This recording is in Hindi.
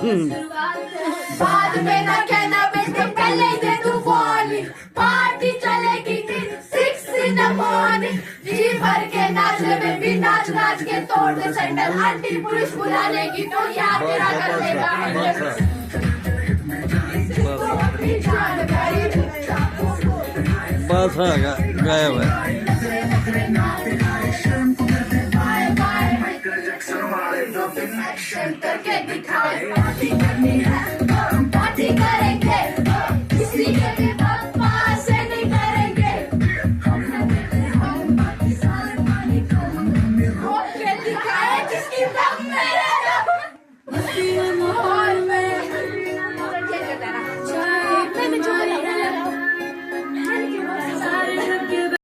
बाद में ना कहना बेटे पहले दे तू वार्निंग पार्टी चलेगी 6 in the morning जी भर के नाच ले भी नाच नाच के तोड़ दे सैंडल आंटी पुलिस बुला लेगी तो याद तेरा कर देगा बस आ गया गायब है करके दिखाए